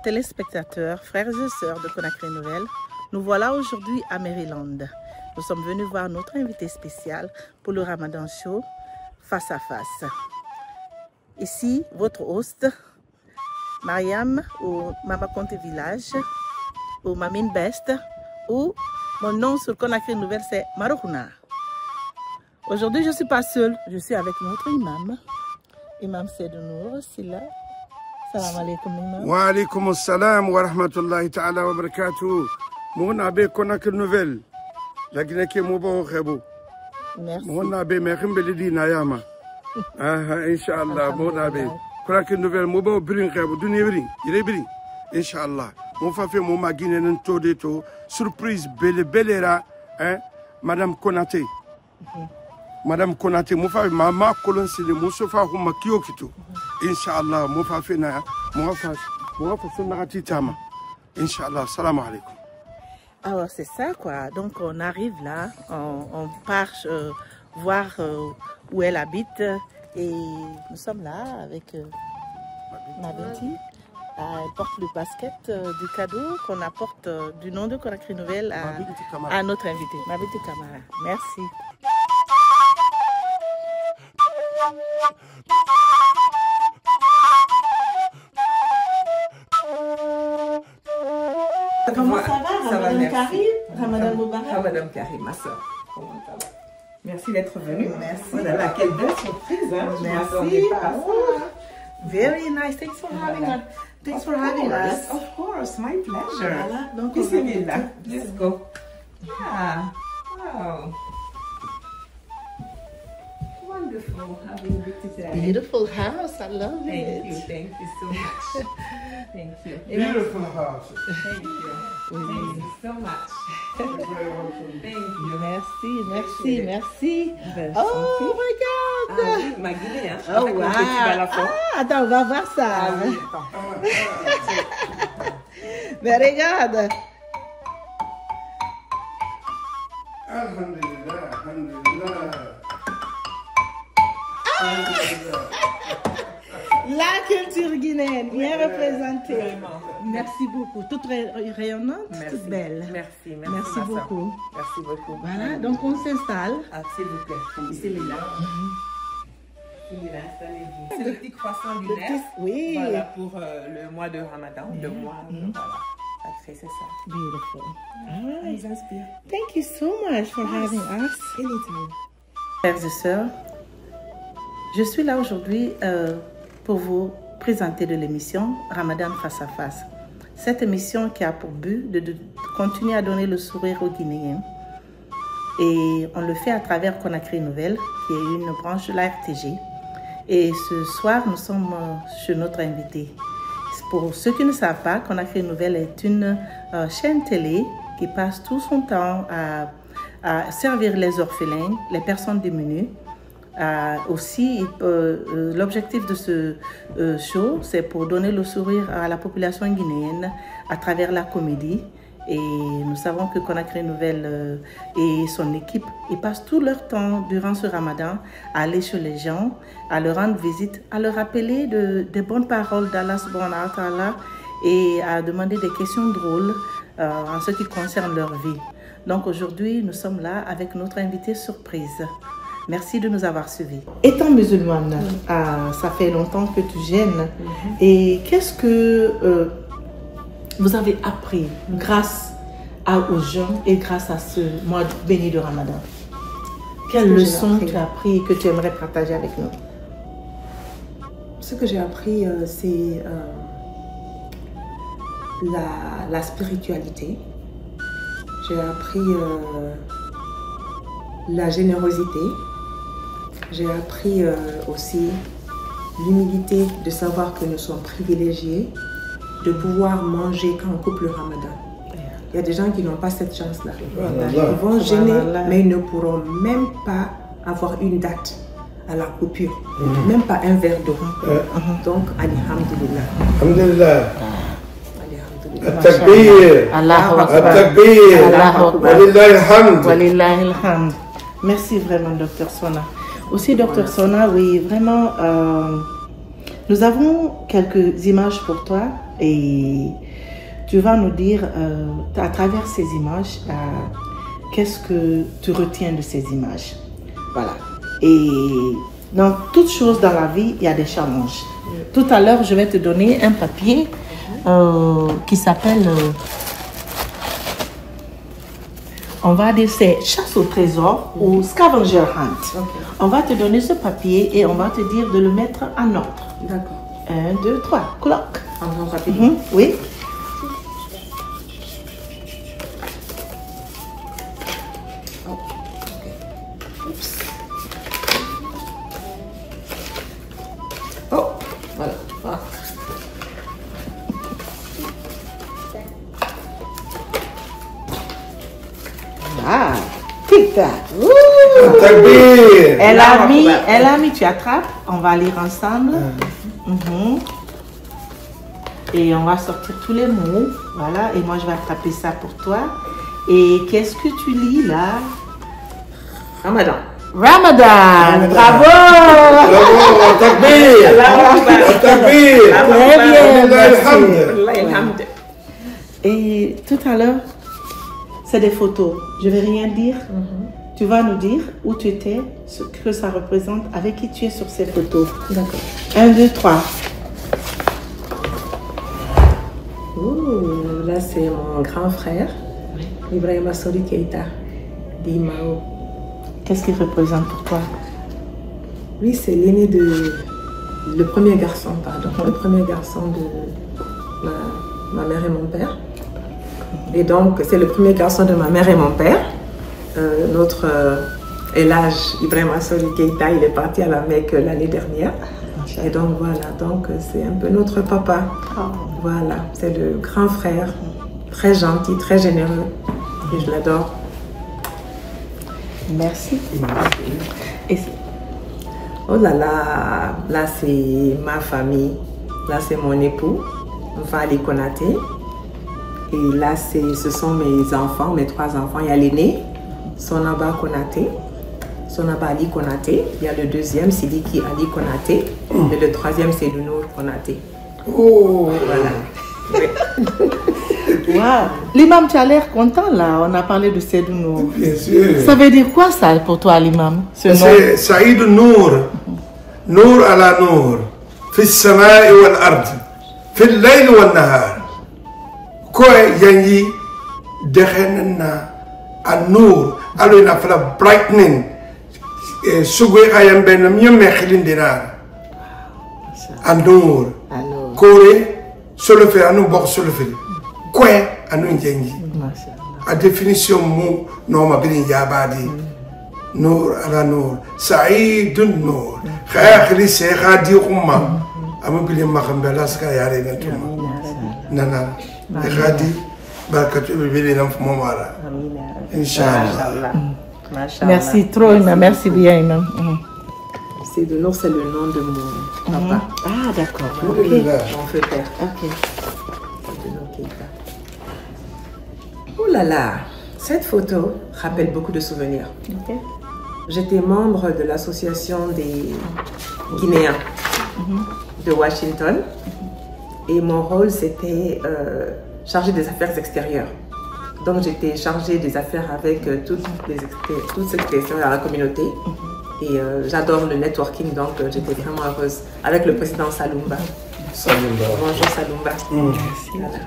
téléspectateurs, frères et sœurs de Conakry Nouvelle, nous voilà aujourd'hui à Maryland. Nous sommes venus voir notre invité spécial pour le Ramadan Show Face à Face. Ici, votre host, Mariam, ou Mama Conte Village, ou Mamine Best, ou mon nom sur Conakry Nouvelle, c'est Marouna. Aujourd'hui, je ne suis pas seule, je suis avec notre imam. Imam Seydou c'est là. Salam alaikum imam. Wa alaikum assalam wa rahmatullahi ta'ala wa barakatuh. Mon abbé Conakry Nouvelle. La Guinée qui est mon khebo. Merci. Mon abbé Mekhimbe di Nayama. Inch'Allah, mon abbé. Conakry Nouvelle, mon beau brin khebo. Duni brin. Il est brin. Inch'Allah. Mon fait mon ma Guinée n'ento de to. Surprise belera. Madame Konaté. Madame Konaté, mon frère, maman colon c'est le Moussofa ou ma Kyokito. Inch'Allah, mon frère fait na, mon frère fait narati tama. Inch'Allah, salam alaikum. Alors c'est ça quoi. Donc on arrive là, on part voir où elle habite et nous sommes là avec ma Betty. Elle porte le basket du cadeau qu'on apporte du nom de Conakry Nouvelle à notre invité, ma Betty Camara. Merci. Comment ça va, Ramadan Karim? Ramadan Moubarak. Ramadan Karim, ma soeur. Comment ça va? Merci d'être venue. Merci. Oh là là, quelle belle surprise, hein? Merci. Very nice. Thanks for having us. Thanks for having us. Of course, my pleasure. Voilà, donc Bismillah. Let's go. Yeah. Wow. Wonderful having you today. Beautiful house. I love it. Thank you so much. Thank you. Beautiful house. Thank you. Thank you so much. Thank you. Merci, merci. Oh my God. Ah oui, ma Guinée, hein. Oh wow. Ah, attends, on va voir ça. Ah oui, Mais regarde. Alhamdulillah, alhamdulillah. La culture guinéenne, bien représentée. Merci beaucoup. Toute rayonnante, toute belle. Merci beaucoup. Merci beaucoup. Voilà, donc on s'installe. Ah, s'il vous plaît. Bismillah. Installez-vous. C'est le petit croissant lunaire. Oui. Voilà, pour le mois de Ramadan. Le mois, voilà. Sacré, c'est ça. Beautiful. All right. Ça nous inspire. Thank you so much for having us. Anytime. Frères et sœurs, je suis là aujourd'hui pour vous présenter de l'émission Ramadan Face à Face. Cette émission qui a pour but de continuer à donner le sourire aux Guinéens. Et on le fait à travers Conakry Nouvelle, qui est une branche de la RTG. Et ce soir, nous sommes chez notre invité. Pour ceux qui ne savent pas, Conakry Nouvelle est une chaîne télé qui passe tout son temps à servir les orphelins, les personnes démunies. Aussi, l'objectif de ce show, c'est pour donner le sourire à la population guinéenne à travers la comédie. Et nous savons que Conakry Nouvelle et son équipe, ils passent tout leur temps durant ce Ramadan à aller chez les gens, à leur rendre visite, à leur rappeler des bonnes paroles d'Allah subhanahu wa ta'ala et à demander des questions drôles en ce qui concerne leur vie. Donc aujourd'hui, nous sommes là avec notre invité surprise. Merci de nous avoir suivis. Étant musulmane, ça fait longtemps que tu gênes. Et qu'est-ce que vous avez appris grâce aux jeûnes et grâce à ce mois béni de Ramadan? Quelles leçons tu as appris et que tu aimerais partager avec nous? Ce que j'ai appris, c'est la spiritualité. J'ai appris la générosité. J'ai appris aussi l'humilité de savoir que nous sommes privilégiés de pouvoir manger quand on coupe le Ramadan. Il y a des gens qui n'ont pas cette chance-là. Ils vont jeûner, mais ils ne pourront même pas avoir une date à la coupure. Même pas un verre d'eau. Donc, alhamdulillah. Alhamdulillah. At-takbir. Allahu Akbar. At-takbir. Allahu Akbar. Walillahi alhamd. Walillahi alhamd. Merci vraiment, Dr Sona. Aussi, Dr Sona, oui, vraiment, nous avons quelques images pour toi Et tu vas nous dire, à travers ces images, qu'est-ce que tu retiens de ces images. Voilà. Et dans toute chose dans la vie, il y a des challenges. Tout à l'heure, je vais te donner un papier qui s'appelle... on va dire c'est chasse au trésor ou scavenger hunt. On va te donner ce papier et on va te dire de le mettre en ordre. D'accord. 1, 2, 3, clock. En rapidement. Oui. Oh, voilà. Ah. Ah, tic-tac. Takbir. Elle a mis, tu attrapes, on va lire ensemble. Et on va sortir tous les mots. Voilà, et moi je vais attraper ça pour toi. Et qu'est-ce que tu lis là? Ramadan. Ramadan. Bravo. Bravo, takbir. Takbir. Très bien. Et tout à l'heure, c'est des photos. Je ne vais rien dire. Tu vas nous dire où tu étais, ce que ça représente, avec qui tu es sur ces photos. D'accord. 1, 2, 3. Là, c'est mon grand frère, Ibrahima Sori Keita, d'Imao. Qu'est-ce qu'il représente pour toi? Lui, c'est l'aîné le premier garçon, pardon. Le premier garçon de ma mère et mon père. Et donc, c'est le premier garçon de ma mère et mon père. Notre Elhaj Ibrahima Sori Keita, il est parti à la Mecque l'année dernière. Et donc voilà, donc c'est un peu notre papa. Voilà, c'est le grand frère, très gentil, très généreux. Et je l'adore. Merci. Et Oh là là, là c'est ma famille. Là c'est mon époux, Fali Konaté. Et là ce sont mes enfants, mes 3 enfants. Il y a l'aîné, Sonaba Konaté. Sonaba Ali Konaté, il y a le deuxième, Sidiki Ali Konaté, et le troisième, c'est Lunour Konaté. Oh, voilà. Oui. wow. L'imam, tu as l'air content là, on a parlé de Seydou Nour. bien sûr. Ça veut dire quoi ça pour toi, l'imam? C'est Saïd Nour. Nour ala Nour. في السماء والأرض في الليل والنهار كوي ينجي دخلنا النور ألو نفلا brightening سوغي قايم بين ميم خلين دينار النور كوري سولفي أنو بوك سولفي كوي أنو ينجي a définition mou نوما بين جابادي نور على نور سعيد النور خاخلي سيخادي قمّا أما بلي ما خمبلا سكا ياري نتوما نانا خادي بركة بلي نف مومارا إن شاء الله. Merci trop, imam. Merci bien, imam. Seydou Nour, c'est le nom de mon papa. Ah, d'accord. Okay. Mon frère père. Ok. Oh là là, cette photo rappelle beaucoup de souvenirs. Okay. J'étais membre de l'association des Guinéens de Washington et mon rôle c'était chargé des affaires extérieures. Donc j'étais chargée des affaires avec toutes ces questions à la communauté et j'adore le networking, donc j'étais vraiment heureuse avec le président Salumba. Bonjour Salumba. Merci. Voilà.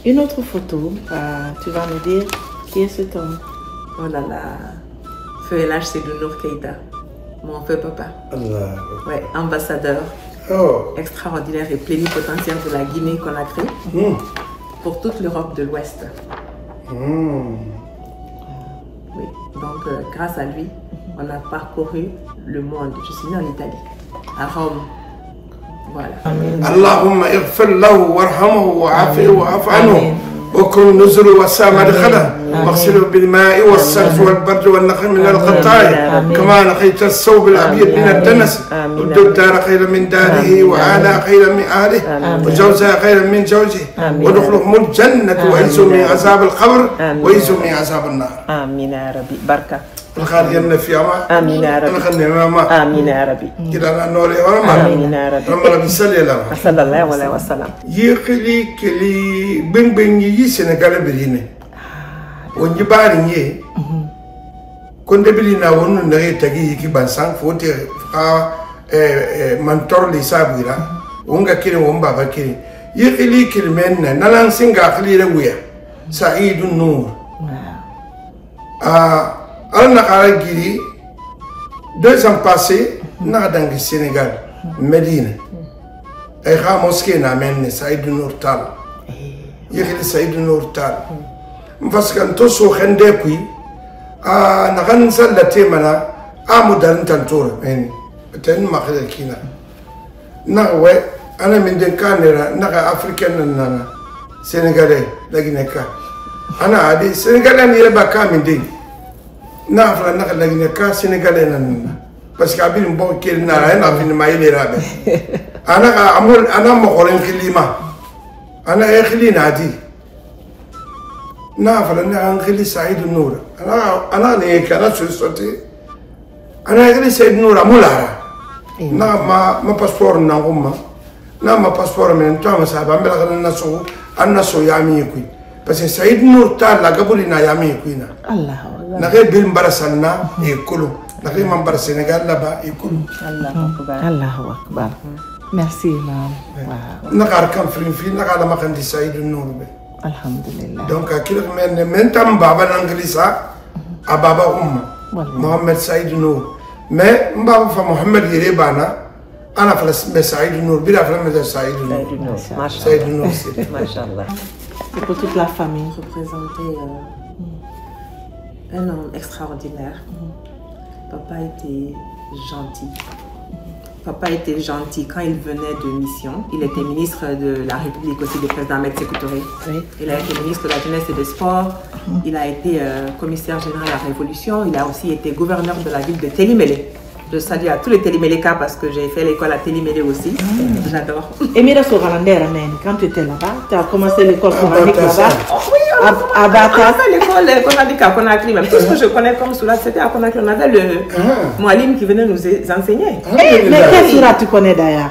Une autre photo, tu vas nous dire qui est cet homme? Oh là là, Feu Elhaj Seydou Nour Keita, mon feu papa. Allah. Ouais, ambassadeur extraordinaire et plénipotentiaire de la Guinée-Conakry pour toute l'Europe de l'Ouest. Oui, donc grâce à lui, on a parcouru le monde. Je suis née en Italie, à Rome. Voilà. اللهم اغفر له وارحمه وعافه واعف عنه وكن نزله وسع مدخله واغسله بالماء والثلج والبرد والنقي من الخطايا كما نقيت الثوب الابيض من الدنس وابد الدار خيرا من داره وعلى خيرا من اهله وجوزها خيرا من جوزه ودخلهم الجنه وعزهم من عذاب القبر وعزهم من عذاب النار. Amina Rabbi. Barka. الخارجين في أما آمين يا رب الخارجين ما آمين يا ربي كده نوري وما آمين يا رب رملا بيسلي لما صلى الله عليه وسلم يخلي كلي بين بين يجي سنغال برينه ونجبارين يه كنت بلينا ونو نغي تجي يكي بانسان فوتي منتور لسابيرا ونغا كيري ونبابا كيري يخلي كلمين نلان سنغا خلي رويا سعيد النور أنا قال جيري 2 ans passés dans le Sénégal Médine ay xa mosquée na men Saïd Nour Tall yexli Saïd Nour Tall parce que to so xende kuy na kan sallate mana amudan tantora men ten ma xel kina na we ana min de kanera na africaine na sénégalais lagi neka ana adi sénégalais ni ba ka min de na fala na lagi neka sénégalais na parce que abin bon kel na na fin maïle rabe ana amul ana mo xolen khilima ana e khilina di na fala na an khili Saïd Nour ana ne kana soti ana khili Saïd Nour amulara na ma passeport na ngoma na ma passeport men to ma saba mbela kana na so anna so yami ku parce que Saïd Nour ta la gabuli na yami ku na Allah na ke bil mbarasanna e kulu na ke mambar Sénégal là-bas e kulu Allahu akbar merci imam na kar kam fi na kala ma kandi Saïd Nour be alhamdulillah donc akil men tam baba nanglisa a baba Mohamed Saïd Nour mais mbaba fa Mohamed Yerebana ana fala Saïd Nour bila fala Saïd Nour Saïd Nour machallah c'est pour toute la famille représenter un homme extraordinaire. Papa était gentil. Papa était gentil quand il venait de mission. Il était ministre de la République aussi, du président Ahmed Sékou Touré. Il a été ministre de la Jeunesse et des Sports. Il a été commissaire général à la Révolution. Il a aussi été gouverneur de la ville de Télimélé. Je salue à tous les Télimélékas parce que j'ai fait l'école à Télimélé aussi. J'adore. Et Mira Soralandère, quand tu étais là-bas, tu as commencé l'école coranique là-bas. À Bata. L'école coranique à Conakry, même tout ce que je connais comme Sourat, c'était à Conakry. On avait le Moualim qui venait nous enseigner. Mais quelle Sourat tu connais d'ailleurs?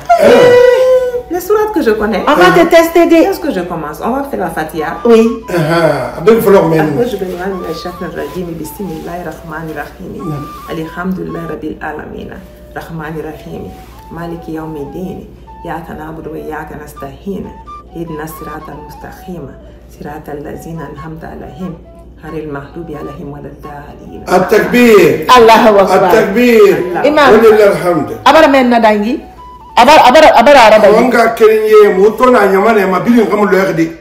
Les sourates que je connais. On va te tester des... Est-ce que je commence? On va faire la Fatiha. Oui. Donc, il faut leur mettre. Après, je vais dire le chef de Rajim, Bismillahirrahmanirrahim. Alhamdulillah Rabbil Alamin. Rahmanirrahim. Maliki Yawmiddin. Yaka na'budu wa yaka nasta'in. Ihdina siratal mustaqim. Siratal ladzina an'amta alaihim. Ghayril maghdubi alaihim waladdallin. At-takbir. Allahu akbar. At-takbir. Imam. Walillahil hamd. Abara men nadangi. Abara arada. Wanga kerenye moto na nyama na mabili ngamu lerde.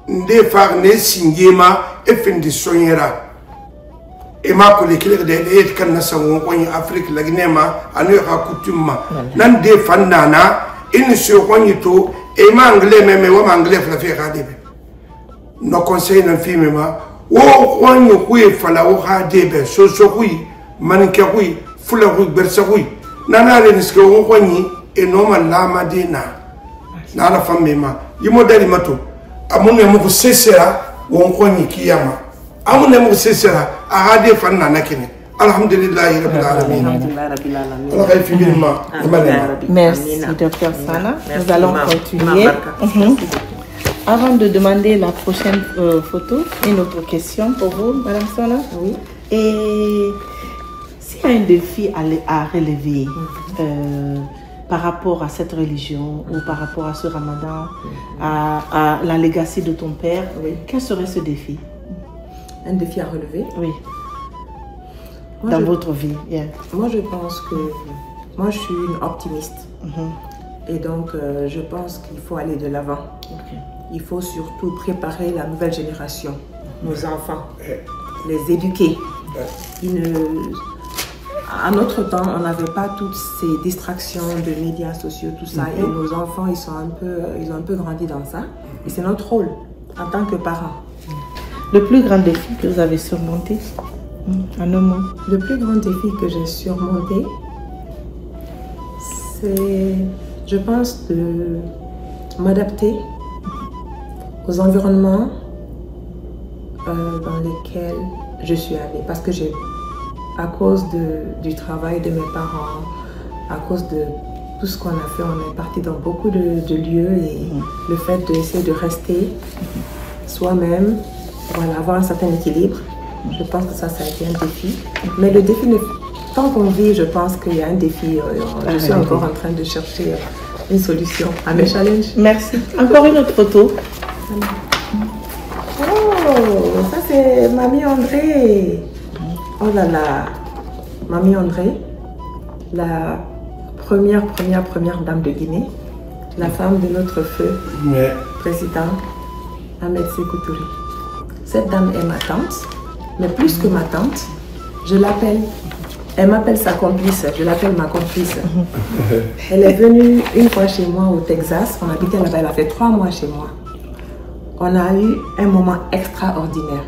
Nde far ne singema efendi sonyera. Ema ko le kile de et kan na sango ko ni Afrique lagnema anu ha kutumma. Nan de fannana in so ko ni to ema anglais meme wa anglais fla fi khadebe. No conseil na fi mema wo ko ni ku e fala wo khadebe so kui man ke kui fula kui bersa kui. Nana le niske wo ko ni et non la madina na la femme ma yimo dali mato amune mo sesera won ko ni kiyama amune mo sesera a hade fanna nakene alhamdulillahi rabbil alamin Allah kay fi bilma merci docteur Sana nous allons continuer avant de demander la prochaine photo une autre question pour vous madame Sana. Oui. Et s'il y a un défi à relever par rapport à cette religion ou par rapport à ce ramadan, à la legacy de ton père, quel serait ce défi? Un défi à relever? Oui. Moi, dans votre vie. Moi, je pense que moi, je suis une optimiste. Et donc, je pense qu'il faut aller de l'avant. Il faut surtout préparer la nouvelle génération, nos enfants, les éduquer. À notre temps, on n'avait pas toutes ces distractions de médias sociaux, tout ça. Et nos enfants, ils ont un peu grandi dans ça. Et c'est notre rôle en tant que parents. Le plus grand défi que vous avez surmonté en un mot? Le plus grand défi que j'ai surmonté, c'est, je pense, de m'adapter aux environnements dans lesquels je suis allée. Parce que j'ai à cause du travail de mes parents, à cause de tout ce qu'on a fait, on est parti dans beaucoup de lieux et le fait d'essayer de rester soi-même, voilà, avoir un certain équilibre, je pense que ça a été un défi. Mais le défi, tant qu'on vit, je pense qu'il y a un défi. Je suis encore en train de chercher une solution à mes challenges. Merci. Encore une autre photo. Oh, ça c'est Mamie André. Oh là là, Mamie André, la première dame de Guinée, la femme de notre feu président Ahmed Sékou Touré. Cette dame est ma tante, mais plus que ma tante, je l'appelle, elle m'appelle sa complice, je l'appelle ma complice. Elle est venue une fois chez moi au Texas, on habitait là-bas, elle a fait 3 mois chez moi. On a eu un moment extraordinaire.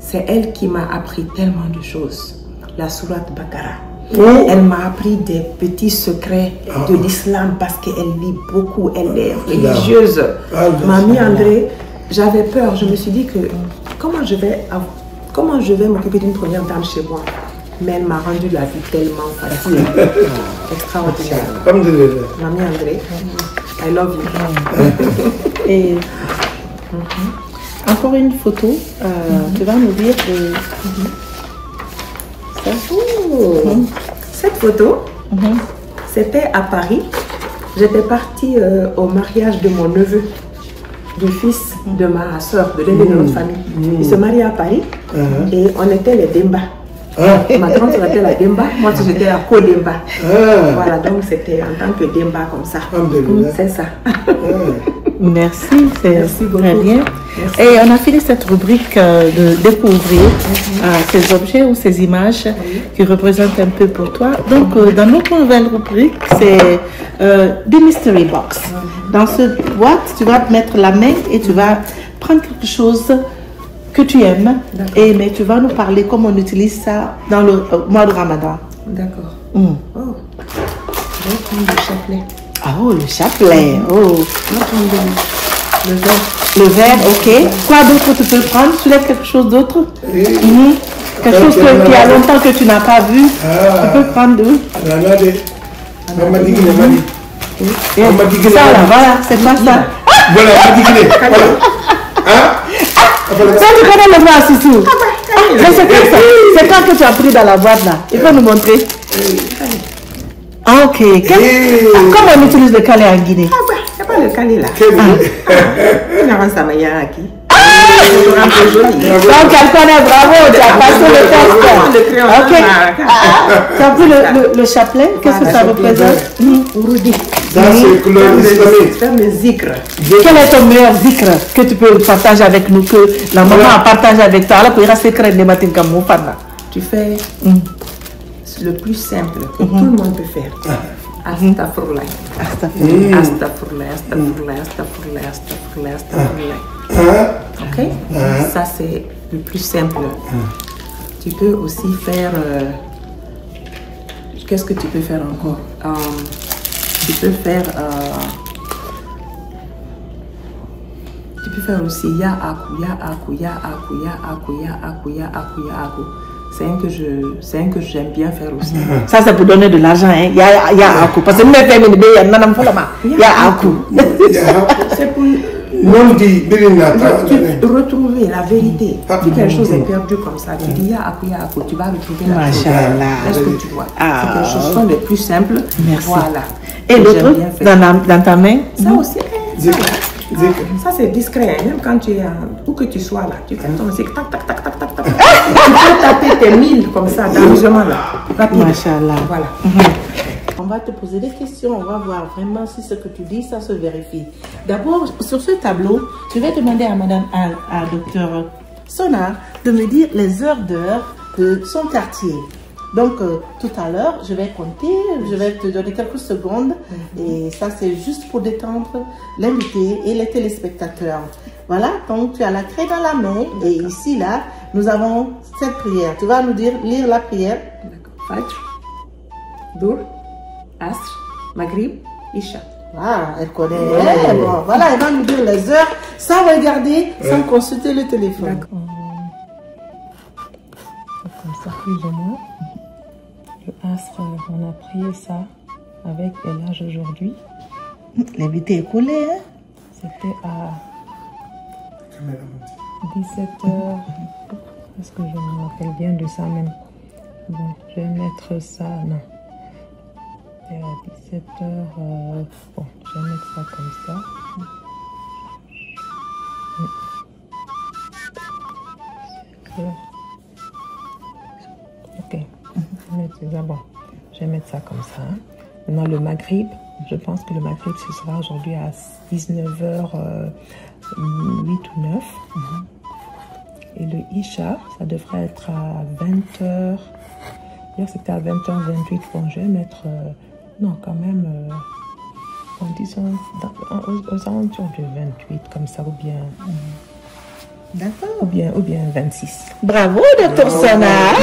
C'est elle qui m'a appris tellement de choses. La sourate Bakara. Elle m'a appris des petits secrets de l'islam parce qu'elle lit beaucoup, elle est religieuse. Mamie André, j'avais peur, je me suis dit que comment je vais m'occuper d'une première dame chez moi? Mais elle m'a rendu la vie tellement facile. Extraordinaire. Mamie André, I love you. Et encore une photo, tu vas nous dire Cette photo, c'était à Paris. J'étais partie au mariage de mon neveu, du fils de ma soeur, de l'un de notre famille. Il se mariait à Paris et on était les Demba. Ma tante était la Demba, moi j'étais la co-Demba. Voilà, donc c'était en tant que Demba comme ça. C'est ça. Merci, c'est très bien. Merci. Et on a fini cette rubrique de découvrir ces objets ou ces images qui représentent un peu pour toi. Donc, dans notre nouvelle rubrique, c'est The Mystery Box. Dans cette boîte, tu vas te mettre la main et tu vas prendre quelque chose que tu aimes, mais tu vas nous parler comment on utilise ça dans le mois de Ramadan. D'accord. Mm. Oh, je vais prendre le chapelet. Ah, oh, le chapelet. Oh. Le verre. Le verre, ok. Quoi d'autre tu peux prendre? Tu lèves quelque chose d'autre? Quelque chose qui y a longtemps que tu n'as pas vu. Tu peux prendre d'où? Ça là, voilà, c'est pas ça. Voilà, Ça, tu connais le mot Sissou? C'est quoi que tu as pris dans la boîte là? Il faut nous montrer. Ah, ok. Comment on utilise le calé en Guinée? C'est pas le calé là. On a un samayaki. Donc, elle connaît, bravo, tu as passé le test. Ok. Tu as pris le chapelet, qu'est-ce que ça représente? Ouroudi. Ça, c'est couleur islamique. Faire mes zikr. Quel est ton meilleur zikr que tu peux partager avec nous, que la maman a partagé avec toi? Alors, Tu fais le plus simple que tout le monde peut faire. Astaghfirullah. Astaghfirullah, astaghfirullah, astaghfirullah, astaghfirullah, astaghfirullah. Ok? Ça, c'est le plus simple. Tu peux aussi faire... Qu'est-ce que tu peux faire encore? Tu peux faire aussi ya aku, ya aku, ya aku, ya aku, ya aku, ya aku, ya aku. C'est un que j'aime bien faire aussi. Ça, c'est pour donner de l'argent, hein. Ya aku. Parce que nous, c'est pour retrouver la vérité. Si quelque chose est perdu comme ça, tu dis ya aku, tu vas retrouver la vérité. Est-ce que tu vois? C'est quelque chose sont les plus simples. Merci. Voilà. Et l'autre, dans ta main? Ça aussi, ça c'est discret, même quand tu es où que tu sois là, tu fais ton musique, tac, tac, tac, tac, tac, tac. Tu peux taper tes 1000 comme ça, d'amusement là, rapide. Machallah. Voilà. On va te poser des questions, on va voir vraiment si ce que tu dis, ça se vérifie. D'abord, sur ce tableau, je vais demander à Dr Sonar de me dire les heures d'heure de son quartier. Donc, tout à l'heure, je vais compter, je vais te donner quelques secondes. Et ça, c'est juste pour détendre l'invité et les téléspectateurs. Voilà, donc tu as la craie dans la main. Et ici, là, nous avons cette prière. Tu vas nous lire la prière. Fajr, Dur, Asr, Maghrib, Isha. Ah, elle connaît. Bon, voilà, elle va nous dire les heures sans regarder, sans consulter le téléphone. Comme ça. plus ou moins. Le astre, on a prié ça avec Elage aujourd'hui. L'invité est collé, hein? C'était à 17h. Est-ce que je me rappelle bien de ça même? Bon, je vais mettre ça, non. C'était à 17h. Bon, je vais mettre ça comme ça. Ok, bon, je vais mettre ça comme ça. Maintenant le Maghrib, je pense que le Maghrib ce sera aujourd'hui à 19h08 ou 9. Et le Isha, ça devrait être à 20h. Hier c'était à 20h28. Bon, je vais mettre, non quand même, en disant aux alentours de 28 comme ça, ou bien. D'accord. Ou bien 26. Bravo, Dr. Sana.